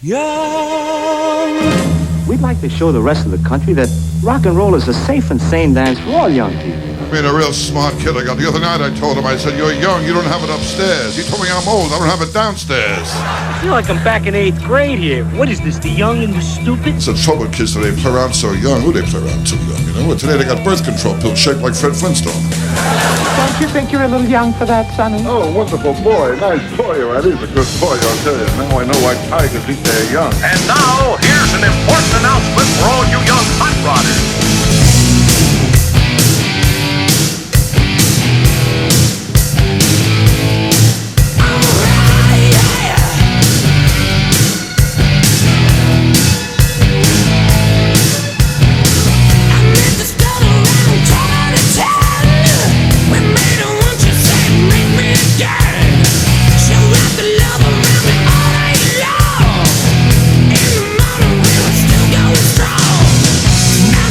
We'd like to show the rest of the country that rock and roll is a safe and sane dance for all young people. I mean, a real smart kid I got. The other night I told him, I said, you're young, you don't have it upstairs. He told me I'm old, I don't have it downstairs. I feel like I'm back in 8th grade here. What is this, the young and the stupid? It's the trouble with kids today, play around so young. Who they play around too young, you know? Today they got birth control pills shaped like Fred Flintstone. Don't you think you're a little young for that, Sonny? Oh, wonderful boy. Nice boy. That is a good boy, I'll tell you. Now I know why tigers think they're young. And now, here's an important announcement for all you young hot rodders. Strong. Now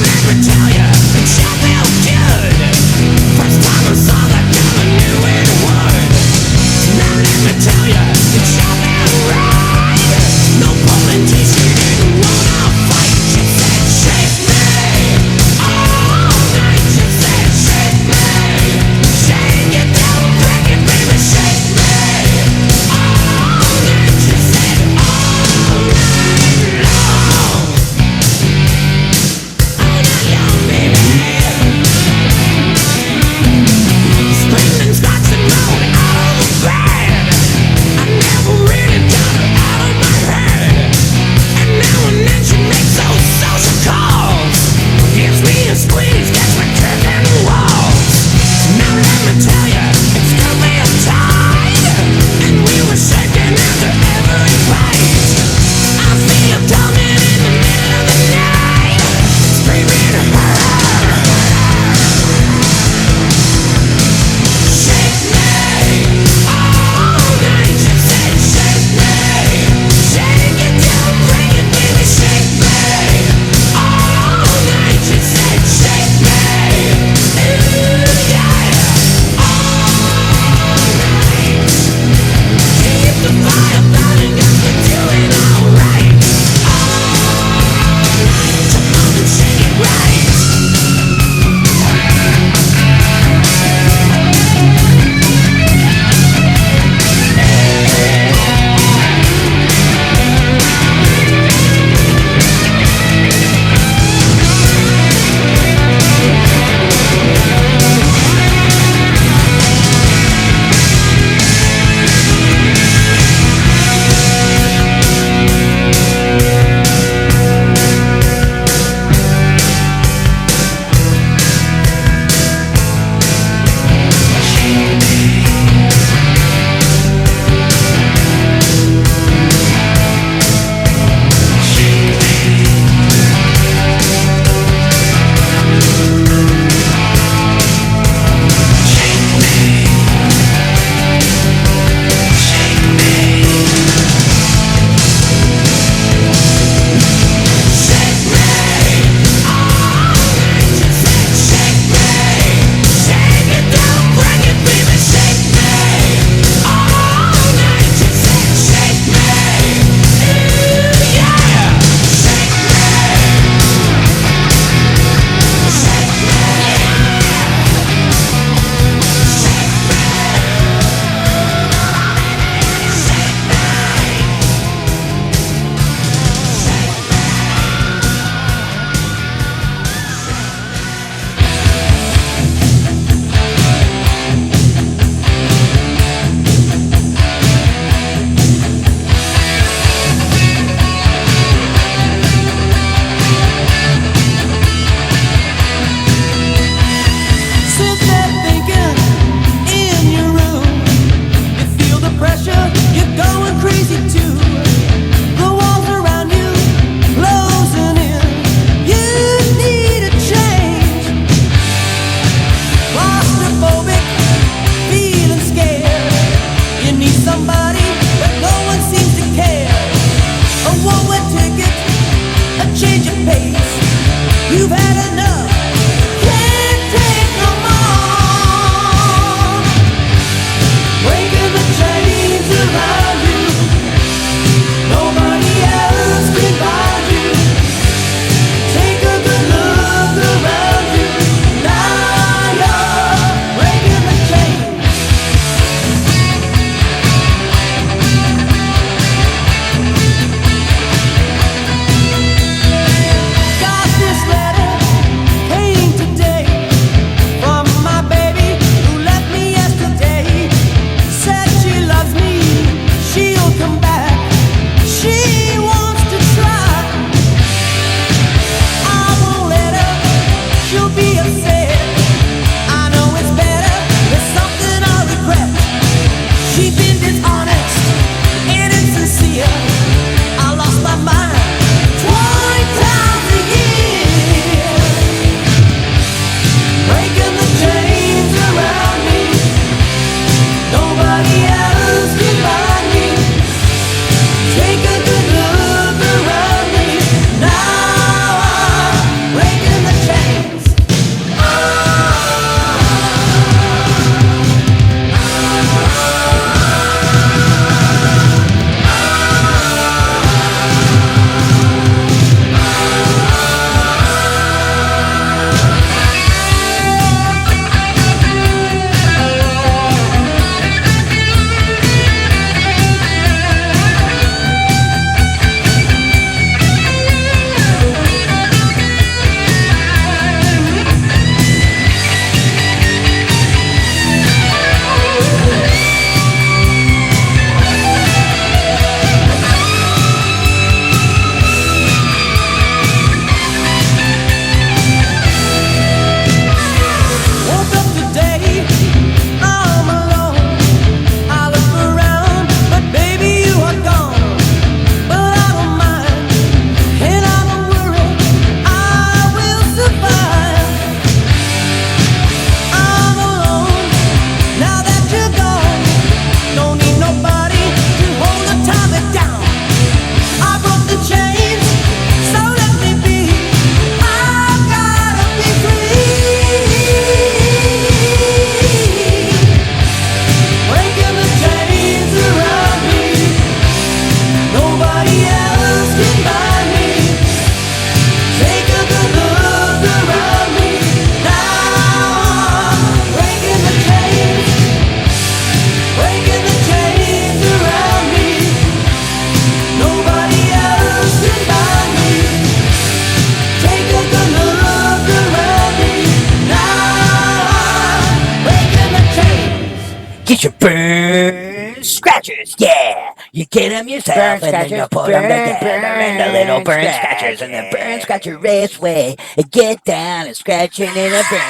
Get your burn scratchers, yeah. You get them yourself and then you put them together into little burn scratchers and the burn scratcher raceway. Get down and scratch it in a burn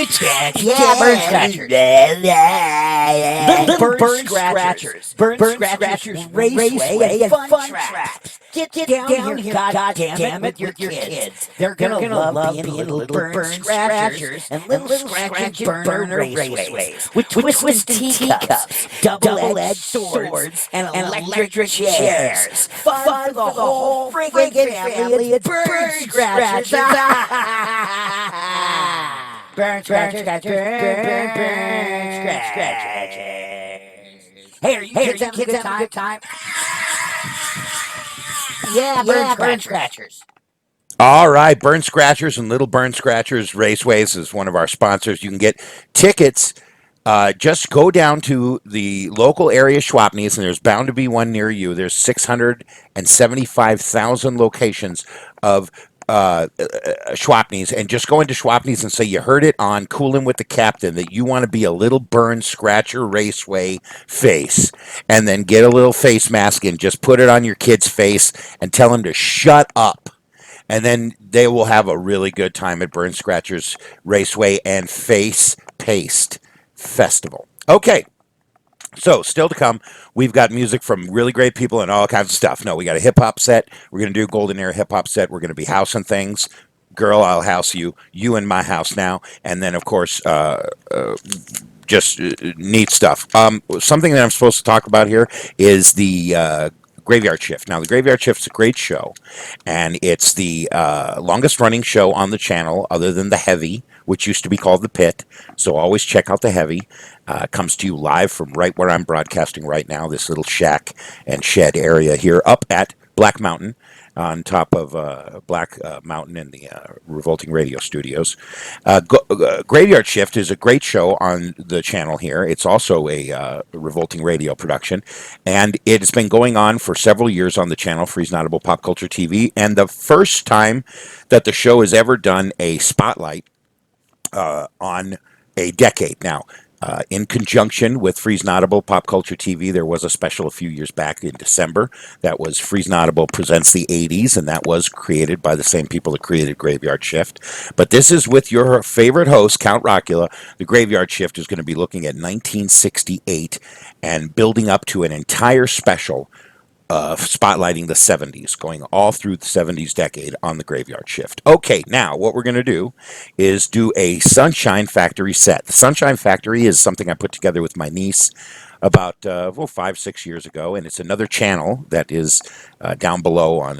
scratch, yeah, burn scratchers. Little burn scratchers. Burn scratchers raceway and fun tracks. Get down here, goddammit, with your kids. They're gonna love being little burn scratchers and little scratch burner raceways with twisted teacups, double-edged swords, and electric chairs. Fun for the whole friggin' family. It's burn scratchers. Burn scratchers, burn scratchers. Hey, are you kids having a good time? Yeah, burn scratchers. All right, Burn Scratchers and Little Burn Scratchers Raceways is one of our sponsors. You can get tickets. Just go down to the local area Schwapnies, and there's bound to be one near you. There's 675,000 locations of Schwapnies, and just go into Schwapnies and say you heard it on Coolin with the Captain that you want to be a Little Burn Scratcher Raceway face, and then get a little face mask and just put it on your kid's face and tell him to shut up. And then they will have a really good time at Burn Scratchers Raceway and Face Paste Festival. Okay, so still to come, we've got music from really great people and all kinds of stuff. No, we got a hip-hop set. We're going to do a Golden Era hip-hop set. We're going to be housing things. Girl, I'll house you. You in my house now. And then, of course, just neat stuff. Something that I'm supposed to talk about here is the Graveyard Shift. Now, the Graveyard Shift is a great show, and it's the longest running show on the channel other than The Heavy, which used to be called The Pit. So always check out The Heavy. Comes to you live from right where I'm broadcasting right now, this little shack and shed area here up at Black Mountain, on top of Black Mountain in the Revolting Radio Studios. Graveyard Shift is a great show on the channel here. It's also a Revolting Radio production, and it's been going on for several years on the channel, Freezknotable Pop Culture TV, and the first time that the show has ever done a spotlight on a decade. Now, in conjunction with Freezknotable Pop Culture TV, there was a special a few years back in December that was Freezknotable Presents the 80s, and that was created by the same people that created Graveyard Shift. But this is with your favorite host, Count Rockula. The Graveyard Shift is going to be looking at 1968 and building up to an entire special spotlighting the 70s, going all through the 70s decade on the Graveyard Shift. Okay, now what we're going to do is do a Sunshine Factory set. The Sunshine Factory is something I put together with my niece about 5-6 years ago, and it's another channel that is down below on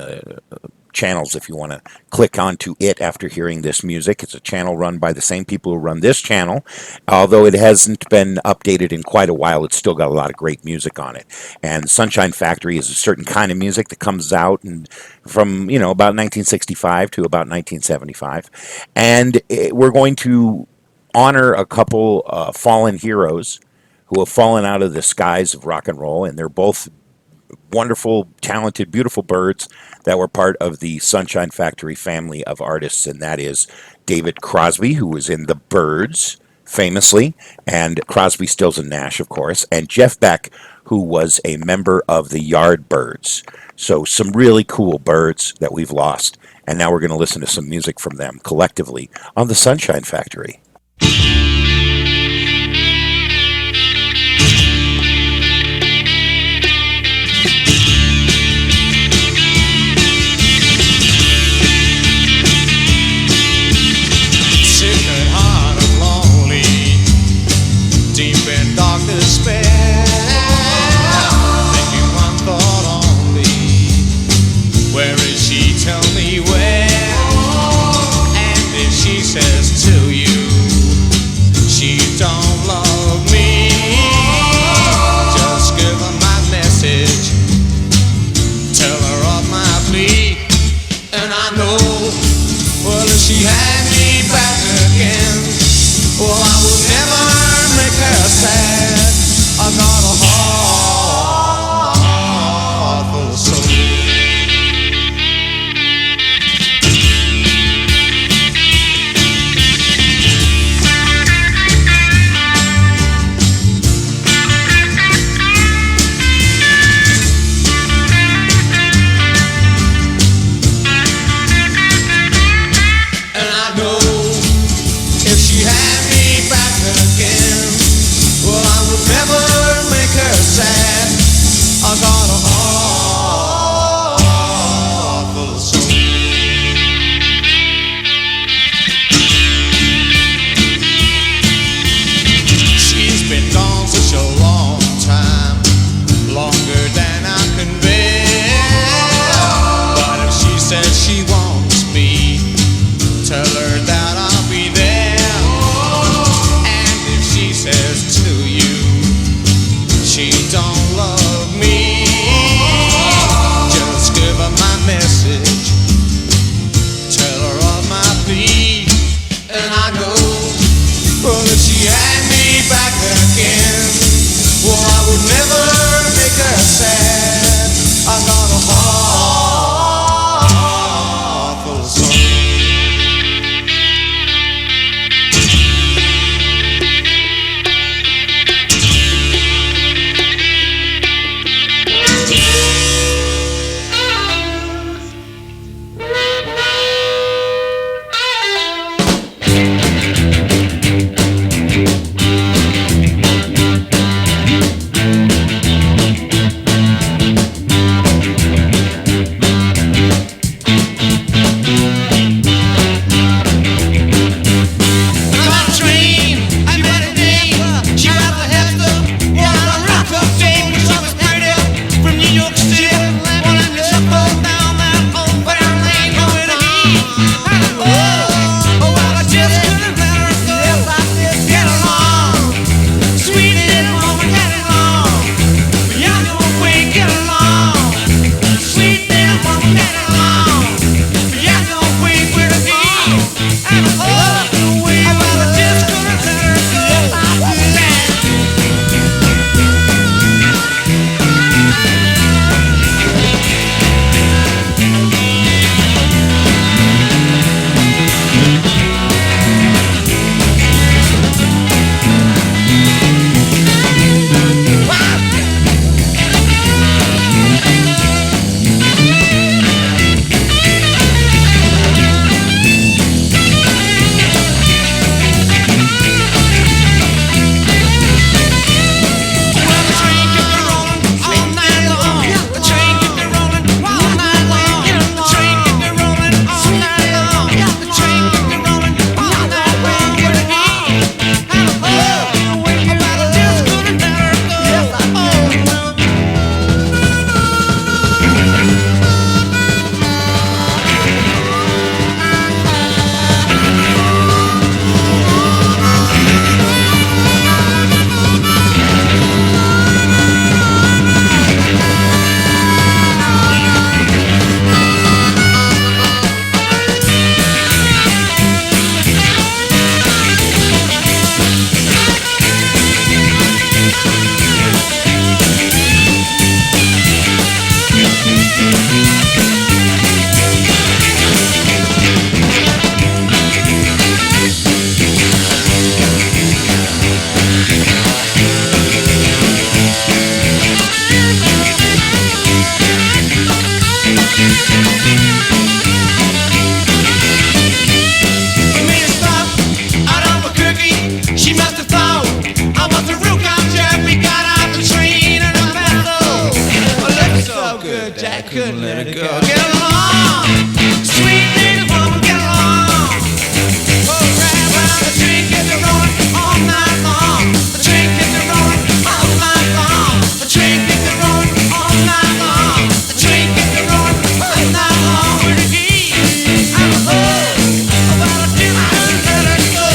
channels if you want to click onto it after hearing this music. It's a channel run by the same people who run this channel. Although it hasn't been updated in quite a while, it's still got a lot of great music on it. And Sunshine Factory is a certain kind of music that comes out from about 1965 to about 1975. And we're going to honor a couple fallen heroes who have fallen out of the skies of rock and roll, and they're both wonderful, talented, beautiful birds that were part of the Sunshine Factory family of artists, and that is David Crosby, who was in The Byrds, famously, and Crosby, Stills, and Nash, of course, and Jeff Beck, who was a member of the Yardbirds. So some really cool birds that we've lost, and now we're going to listen to some music from them collectively on the Sunshine Factory. Tell me where, and if she says to you Get along, sweet little woman, get along. Oh, right round the tree, get the rolling all night long. The train get the rolling all night long. The train get the rolling all night long. The train get the rolling all night long. With the heat, I'm a buzz about a different let it go.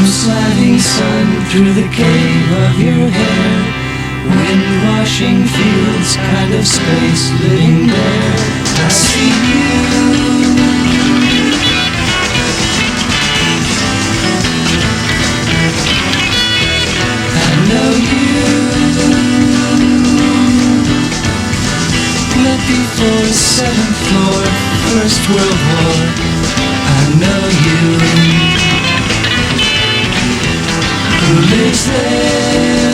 Sliding sun through the cave of your hair, wind washing fields, kind of space living there. I see you. I know you. Lived before 7th floor, First World War. I know you. Who lives there?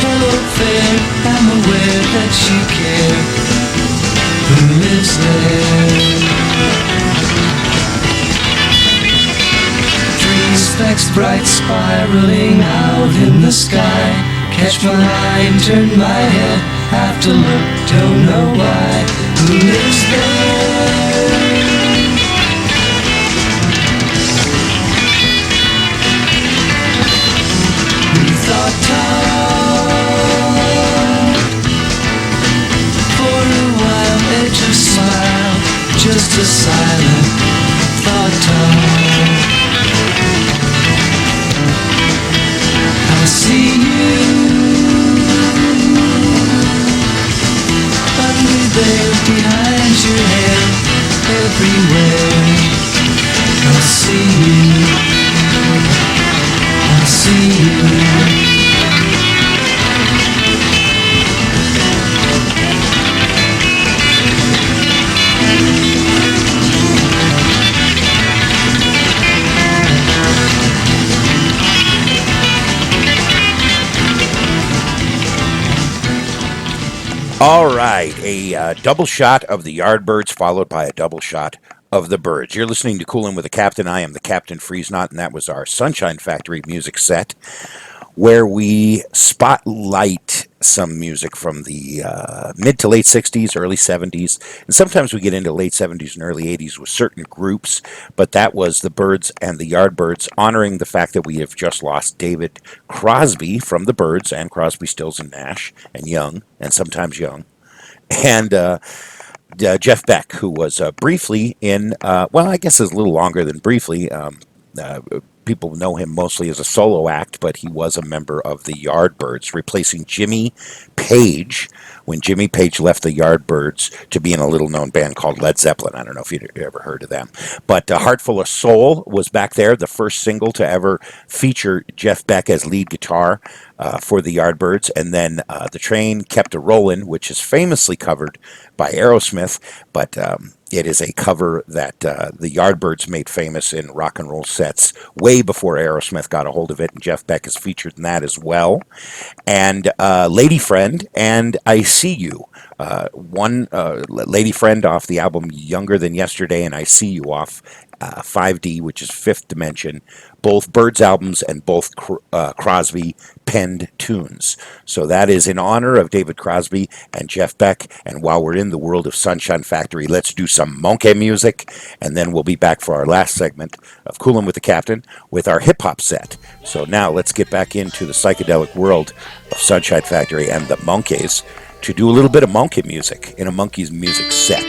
Hello fair, I'm aware that you care. Who lives there? 3 specks bright spiraling out in the sky. Catch my eye and turn my head, have to look, don't know why. Who lives there? For a while it just smiled, just a silent thought. see you. All right, a double shot of the Yardbirds followed by a double shot of the Birds. You're listening to Coolin' with the Captain. I am the Captain Freezknot, and that was our Sunshine Factory music set, where we spotlight some music from the mid to late 60s, early 70s, and sometimes we get into late 70s and early 80s with certain groups, but that was the Birds and the Yardbirds, honoring the fact that we have just lost David Crosby from the Birds and Crosby, Stills, and Nash, and Young, and sometimes Young, and Jeff Beck, who was briefly in, well, I guess it's a little longer than briefly. People know him mostly as a solo act, but he was a member of the Yardbirds, replacing Jimmy Page when Jimmy Page left the Yardbirds to be in a little-known band called Led Zeppelin. I don't know if you've ever heard of them. But Heart Full of Soul was back there, the first single to ever feature Jeff Beck as lead guitar for the Yardbirds. And then The Train Kept a Rollin', which is famously covered by Aerosmith, but it is a cover that the Yardbirds made famous in rock and roll sets way before Aerosmith got a hold of it, and Jeff Beck is featured in that as well. And Lady Friend and I See You. One Lady Friend off the album Younger Than Yesterday, and I See You off 5D, which is Fifth Dimension. Both Birds albums and both Crosby penned tunes. So that is in honor of David Crosby and Jeff Beck. And while we're in the world of Sunshine Factory, let's do some monkey music, and then we'll be back for our last segment of Coolin' with the Captain with our hip-hop set. So now let's get back into the psychedelic world of Sunshine Factory and the Monkeys to do a little bit of monkey music in a Monkeys music set.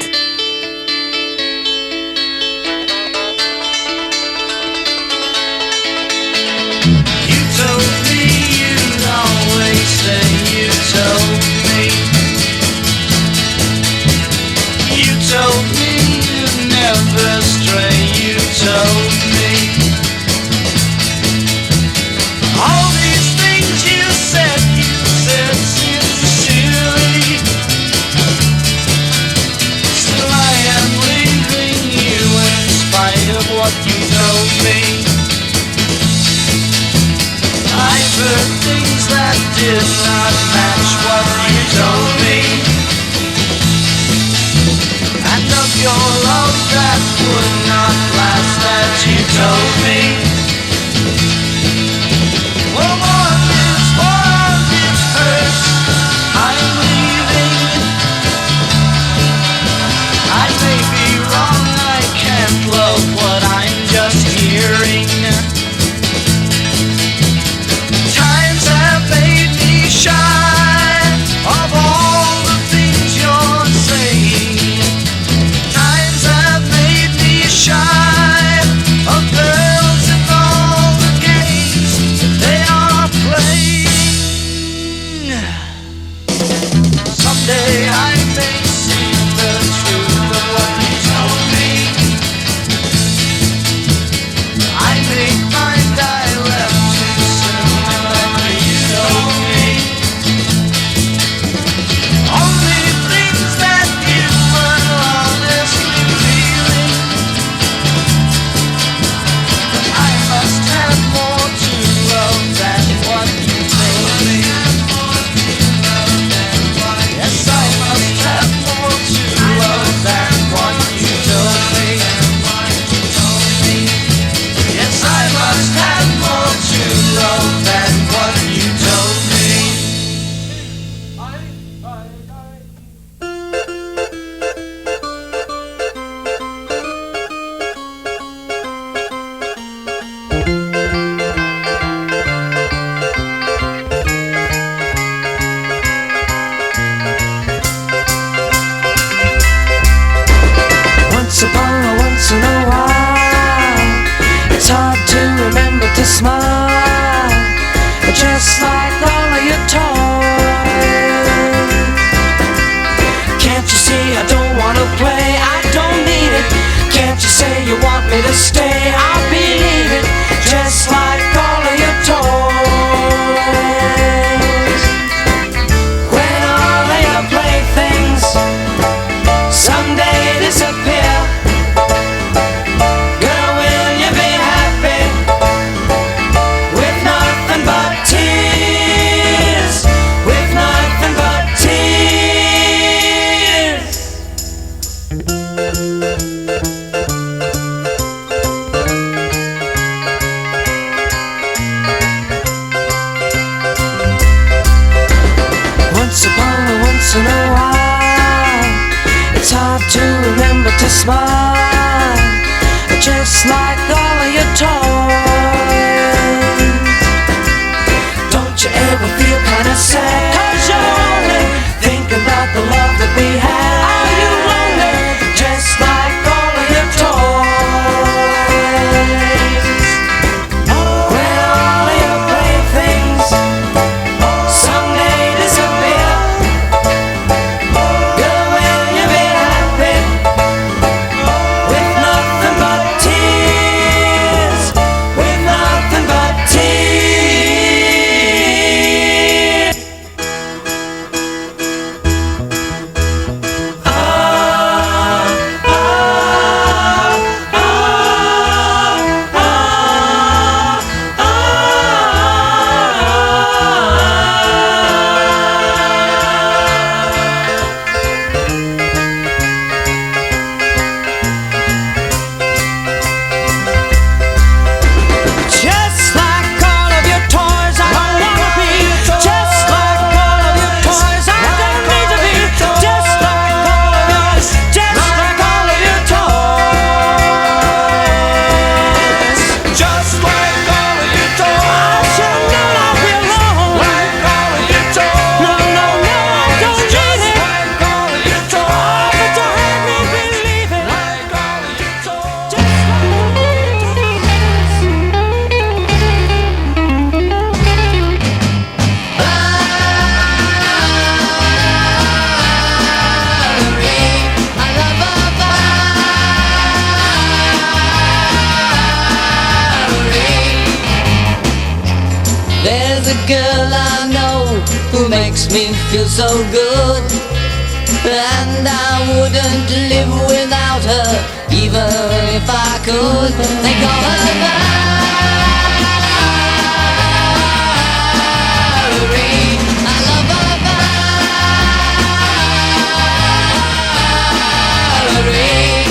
Told me you'd never stray. You told me all these things you said sincerely. Still I am leaving you in spite of what you told me. I've heard things that did not match what you told me. Your love that would not last, as you told me. Well, one is hurt. I'm leaving. I may be wrong, I can't love what I'm just hearing. Times have made me shy of all the things you're saying. Shy of girls and all the games that they are playing. Someday I may see the truth of what you told me. I may find I left too soon like you told me. Only things that you were honestly feeling. I must have more to love than what you told me. Yes, I must have more to love than what you told me. Yes, I must have more to love than what you told me. Once in a while, it's hard to remember to smile, just like all of your toys. Can't you see I don't want to play, I don't need it. Can't you say you want me to stay, I'll believe it, just like all of your toys. smile, just like all of your toys. Don't you ever feel kinda sad, 'cause you only think about the love that we had. Are you lonely, just like all of your toys? When all of your playthings someday disappear, girl, will you be happy with nothing but tears, with nothing but tears? Ah, ah, ah, ah, ah. Just like all of your toys, I don't wanna be. Just like all of your toys, I don't need to be. Just like all of yours, just like all of your toys. Just like all of your toys. I should know I'll be alone. Like all of your toys. No, no, no, I don't need it. Like all of your toys. But you had me believing. Like all of your toys. Just like all of your There's a girl I know who makes me feel so good, and I wouldn't live without her, even if I could. They call her Valerie. I love her Valerie.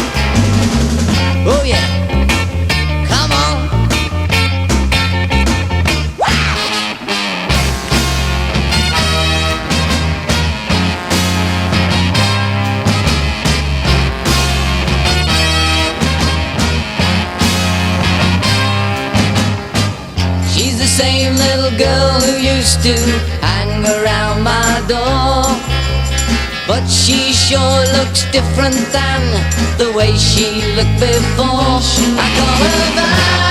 Oh yeah, come on. She's the same little girl who used to hang around my door, but she sure looks different than the way she looked before. I call her Valerie.